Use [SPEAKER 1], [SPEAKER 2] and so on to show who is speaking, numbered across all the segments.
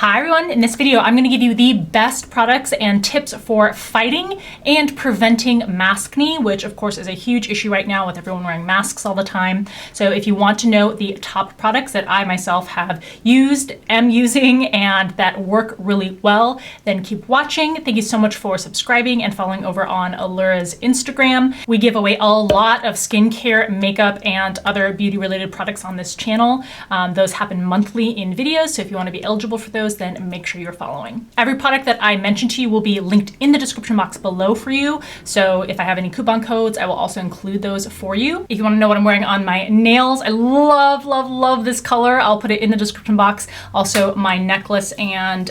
[SPEAKER 1] Hi everyone, in this video I'm going to give you the best products and tips for fighting and preventing maskne, which of course is a huge issue right now with everyone wearing masks all the time. So if you want to know the top products that I myself have used, am using, and that work really well, then keep watching. Thank you so much for subscribing and following over on Allura's Instagram. We give away a lot of skincare, makeup, and other beauty related products on this channel. Those happen monthly in videos, so if you want to be eligible for those, then make sure you're following. Every product that I mentioned to you will be linked in the description box below for you. So if I have any coupon codes, I will also include those for you. If you want to know what I'm wearing on my nails, I love this color. I'll put it in the description box. Also, my necklace and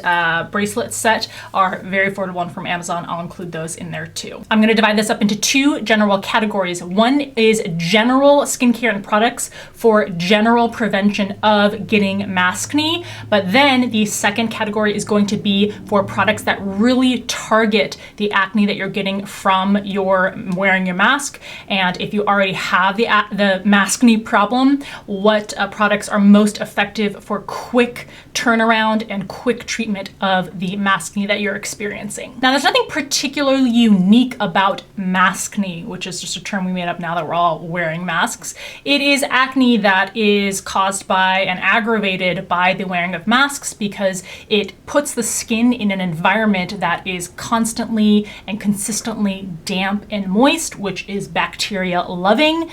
[SPEAKER 1] bracelet set are very affordable from Amazon. I'll include those in there too. I'm going to divide this up into two general categories. One is general skincare and products for general prevention of getting maskne, but then the second category is going to be for products that really target the acne that you're getting from your wearing your mask. And if you already have the maskne problem, what products are most effective for quick turnaround and quick treatment of the maskne that you're experiencing. Now, there's nothing particularly unique about maskne, which is just a term we made up now that we're all wearing masks. It is acne that is caused by and aggravated by the wearing of masks because it puts the skin in an environment that is constantly and consistently damp and moist, which is bacteria loving.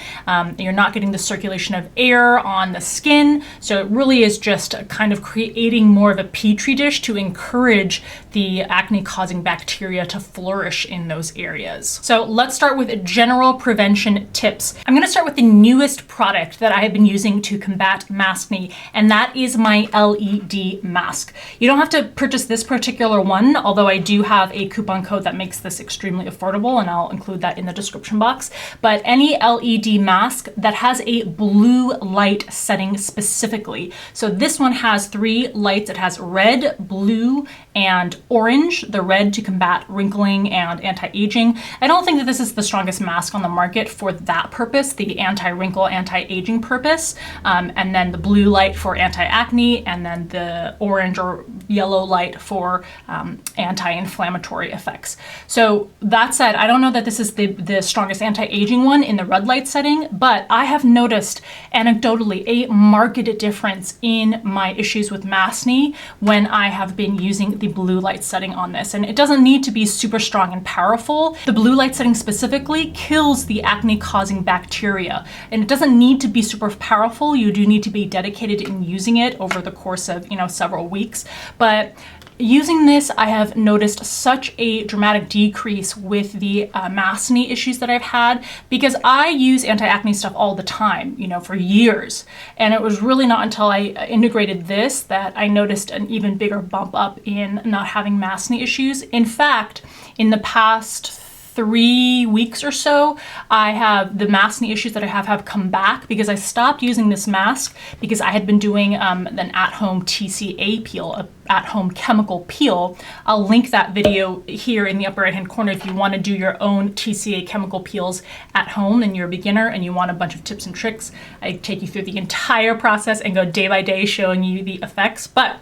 [SPEAKER 1] You're not getting the circulation of air on the skin. So it really is just kind of creating more of a petri dish to encourage the acne causing bacteria to flourish in those areas. So let's start with general prevention tips. I'm going to start with the newest product that I have been using to combat maskne, and that is my LED mask. You don't have to purchase this particular one, although I do have a coupon code that makes this extremely affordable, and I'll include that in the description box. But any LED mask that has a blue light setting specifically. So this one has three lights. It has red, blue, and orange. The red to combat wrinkling and anti-aging. I don't think that this is the strongest mask on the market for that purpose, the anti-wrinkle, anti-aging purpose. And then the blue light for anti-acne, and then the orange or yellow light for anti-inflammatory effects. So that said, I don't know that this is the strongest anti-aging one in the red light setting, but I have noticed anecdotally a marked difference in my issues with maskne when I have been using the blue light setting on this. And it doesn't need to be super strong and powerful. The blue light setting specifically kills the acne causing bacteria, and it doesn't need to be super powerful. You do need to be dedicated in using it over the course of, several weeks. But using this, I have noticed such a dramatic decrease with the maskne issues that I've had, because I use anti-acne stuff all the time, for years. And it was really not until I integrated this that I noticed an even bigger bump up in not having maskne issues. In fact, in the past 3 weeks or so, I have the maskne issues that I have come back because I stopped using this mask because I had been doing an at-home TCA peel, a at-home chemical peel. I'll link that video here in the upper right-hand corner if you want to do your own TCA chemical peels at home and you're a beginner and you want a bunch of tips and tricks. I take you through the entire process and go day by day showing you the effects. But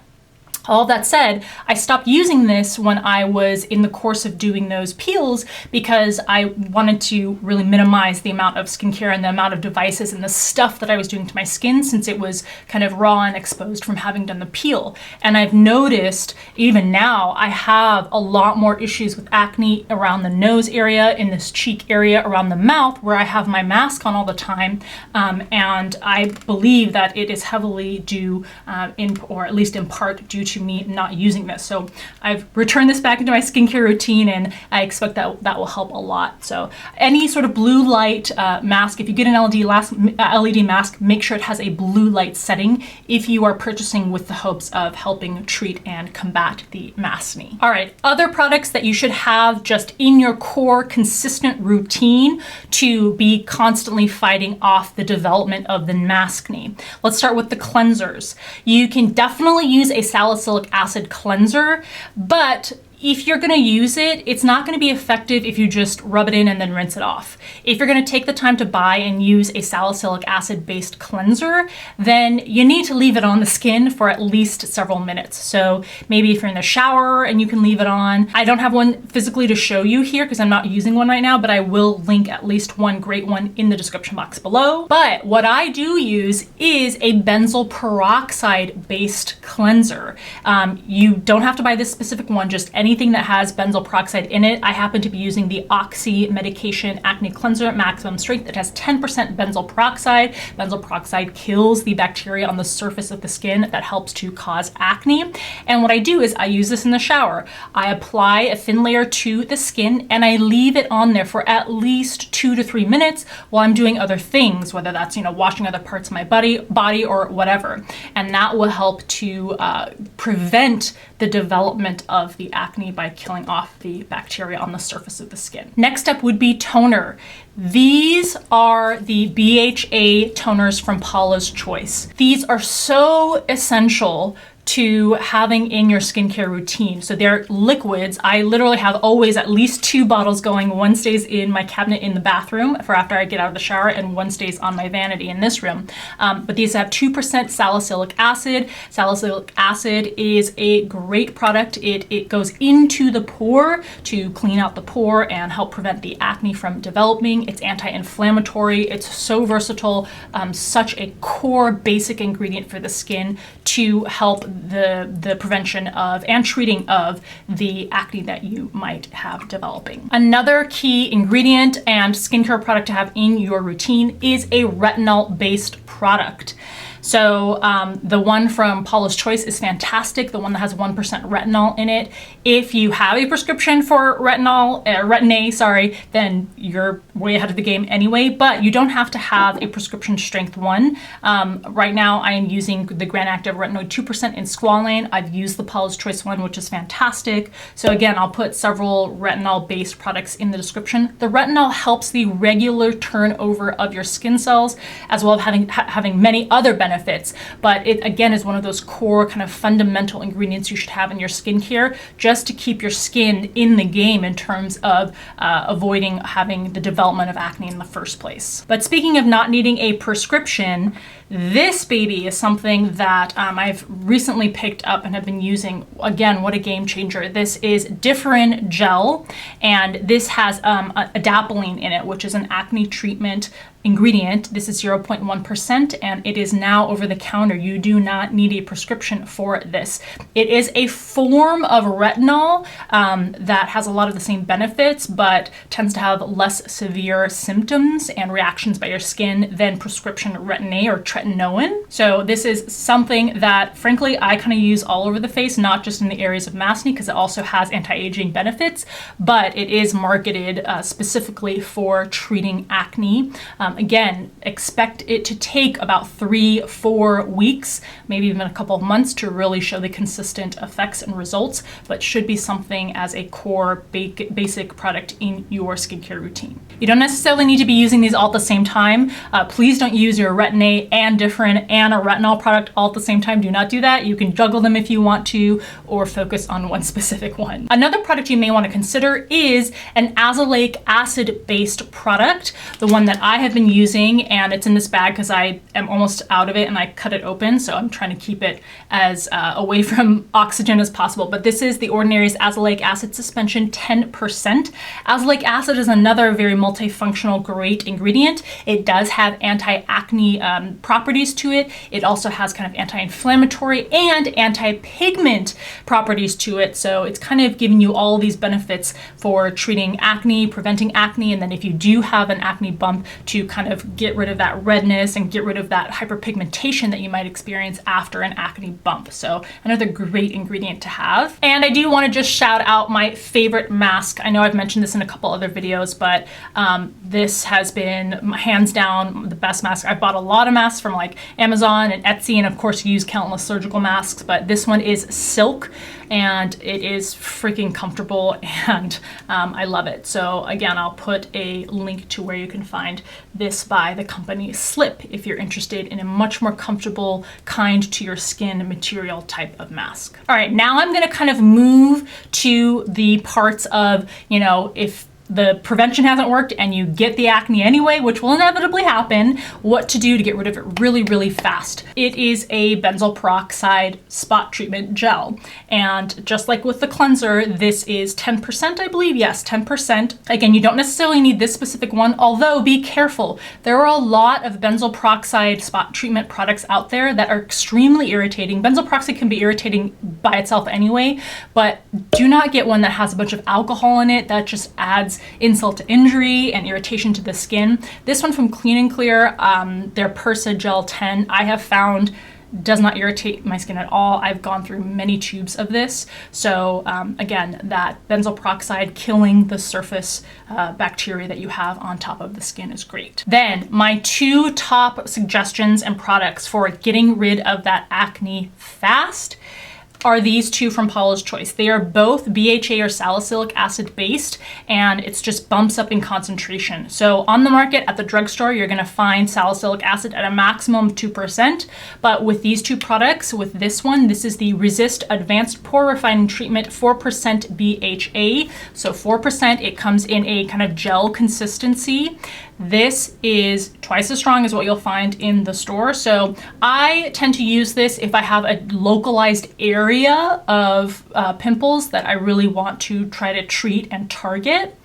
[SPEAKER 1] all that said, I stopped using this when I was in the course of doing those peels because I wanted to really minimize the amount of skincare and the amount of devices and the stuff that I was doing to my skin, since it was kind of raw and exposed from having done the peel. And I've noticed even now I have a lot more issues with acne around the nose area, in this cheek area, around the mouth where I have my mask on all the time. And I believe that it is heavily due, or at least in part due to me not using this. So I've returned this back into my skincare routine, and I expect that will help a lot. So any sort of blue light mask, if you get an LED mask, make sure it has a blue light setting if you are purchasing with the hopes of helping treat and combat the maskne. All right, other products that you should have just in your core consistent routine to be constantly fighting off the development of the maskne. Let's start with the cleansers. You can definitely use a salicylic acid cleanser, but if you're gonna use it, it's not gonna be effective if you just rub it in and then rinse it off. If you're gonna take the time to buy and use a salicylic acid-based cleanser, then you need to leave it on the skin for at least several minutes. So maybe if you're in the shower and you can leave it on. I don't have one physically to show you here because I'm not using one right now, but I will link at least one great one in the description box below. But what I do use is a benzoyl peroxide-based cleanser. You don't have to buy this specific one, just anything that has benzoyl peroxide in it. I happen to be using the Oxy Medication Acne Cleanser Maximum Strength. It has 10% benzoyl peroxide. Benzoyl peroxide kills the bacteria on the surface of the skin that helps to cause acne. And what I do is I use this in the shower. I apply a thin layer to the skin and I leave it on there for at least 2 to 3 minutes while I'm doing other things, whether that's, washing other parts of my body or whatever. And that will help to prevent the development of the acne by killing off the bacteria on the surface of the skin. Next up would be toner. These are the BHA toners from Paula's Choice. These are so essential to having in your skincare routine. So they're liquids. I literally have always at least 2 bottles going. One stays in my cabinet in the bathroom for after I get out of the shower, and one stays on my vanity in this room. But these have 2% salicylic acid. Salicylic acid is a great product. It goes into the pore to clean out the pore and help prevent the acne from developing. It's anti-inflammatory. It's so versatile. Such a core basic ingredient for the skin to help the prevention of and treating of the acne that you might have developing. Another key ingredient and skincare product to have in your routine is a retinol-based product. So the one from Paula's Choice is fantastic, the one that has 1% retinol in it. If you have a prescription for Retin-A, then you're way ahead of the game anyway, but you don't have to have a prescription strength one. Right now I am using the Grand Active Retinoid 2% in Squalane. I've used the Paula's Choice one, which is fantastic. So again, I'll put several retinol-based products in the description. The retinol helps the regular turnover of your skin cells, as well as having many other benefits. But it again is one of those core kind of fundamental ingredients you should have in your skincare just to keep your skin in the game in terms of avoiding having the development of acne in the first place. But speaking of not needing a prescription, this baby is something that I've recently picked up and have been using. Again, what a game changer. This is Differin Gel, and this has adapalene in it, which is an acne treatment ingredient. This is 0.1% and it is now over the counter. You do not need a prescription for this. It is a form of retinol that has a lot of the same benefits, but tends to have less severe symptoms and reactions by your skin than prescription Retin-A or tretinoin. So this is something that frankly I kind of use all over the face, not just in the areas of MASKNE, because it also has anti-aging benefits, but it is marketed specifically for treating acne. Again, expect it to take about 3-4 weeks, maybe even a couple of months to really show the consistent effects and results, but should be something as a core basic product in your skincare routine. You don't necessarily need to be using these all at the same time. Please don't use your Retin-A and Differin and a retinol product all at the same time. Do not do that. You can juggle them if you want to, or focus on one specific one. Another product you may want to consider is an azelaic acid-based product, the one that I have been using, and it's in this bag because I am almost out of it and I cut it open, so I'm trying to keep it as away from oxygen as possible. But this is the Ordinary's azelaic acid suspension 10%. Azelaic acid is another very multifunctional great ingredient. It does have anti-acne properties to it. It also has kind of anti-inflammatory and anti-pigment properties to it, so it's kind of giving you all these benefits for treating acne, preventing acne, and then if you do have an acne bump, to kind of get rid of that redness and get rid of that hyperpigmentation that you might experience after an acne bump. So another great ingredient to have. And I do want to just shout out my favorite mask. I know I've mentioned this in a couple other videos, but this has been hands down the best mask. I've bought a lot of masks from like Amazon and Etsy, and of course use countless surgical masks, but this one is silk and it is freaking comfortable, and I love it. So again, I'll put a link to where you can find this by the company Slip if you're interested in a much more comfortable, kind to your skin material type of mask. All right, now I'm gonna kind of move to the parts of, you know, if the prevention hasn't worked and you get the acne anyway, which will inevitably happen, what to do to get rid of it really, really fast. It is a benzoyl peroxide spot treatment gel. And just like with the cleanser, this is 10%, I believe. Yes, 10%. Again, you don't necessarily need this specific one, although be careful. There are a lot of benzoyl peroxide spot treatment products out there that are extremely irritating. Benzoyl peroxide can be irritating by itself anyway, but do not get one that has a bunch of alcohol in it. That just adds insult to injury and irritation to the skin. This one from Clean & Clear, their Persa Gel 10, I have found does not irritate my skin at all. I've gone through many tubes of this. So again, that benzoyl peroxide killing the surface bacteria that you have on top of the skin is great. Then my 2 top suggestions and products for getting rid of that acne fast are these 2 from Paula's Choice. They are both BHA or salicylic acid based, and it's just bumps up in concentration. So on the market at the drugstore, you're gonna find salicylic acid at a maximum of 2%, but with these 2 products, with this one, this is the Resist Advanced Pore Refining Treatment 4% BHA. So 4%, it comes in a kind of gel consistency. This is twice as strong as what you'll find in the store. So I tend to use this if I have a localized area of pimples that I really want to try to treat and target.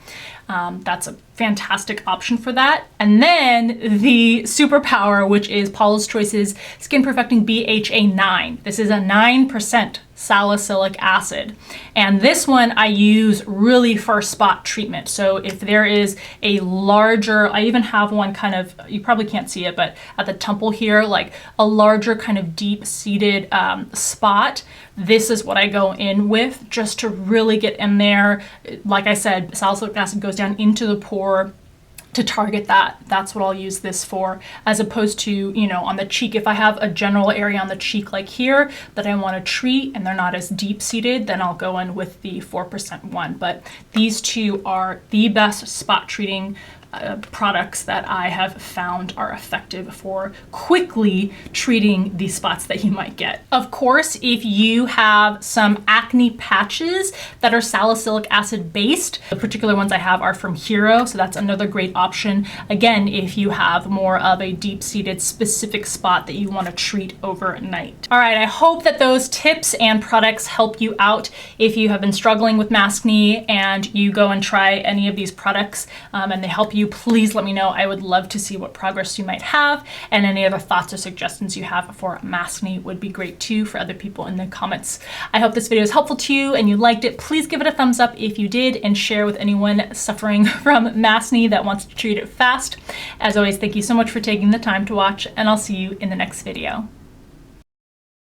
[SPEAKER 1] That's a fantastic option for that. And then the superpower, which is Paula's Choice's Skin Perfecting BHA 9. This is a 9% salicylic acid. And this one I use really for spot treatment. So if there is a larger, I even have one kind of, you probably can't see it, but at the temple here, like a larger kind of deep-seated spot, this is what I go in with just to really get in there. Like I said, salicylic acid goes down into the pore to target that. That's what I'll use this for, as opposed to, you know, on the cheek. If I have a general area on the cheek like here that I want to treat and they're not as deep seated, then I'll go in with the 4% one. But these 2 are the best spot treating products that I have found are effective for quickly treating the spots that you might get. Of course, if you have some acne patches that are salicylic acid based, the particular ones I have are from Hero, so that's another great option. Again, if you have more of a deep-seated specific spot that you want to treat overnight. All right, I hope that those tips and products help you out if you have been struggling with maskne and you go and try any of these products and they help you. Please let me know. I would love to see what progress you might have, and any other thoughts or suggestions you have for maskne would be great too for other people in the comments. I hope this video is helpful to you and you liked it. Please give it a thumbs up if you did, and share with anyone suffering from maskne that wants to treat it fast. As always, thank you so much for taking the time to watch, and I'll see you in the next video.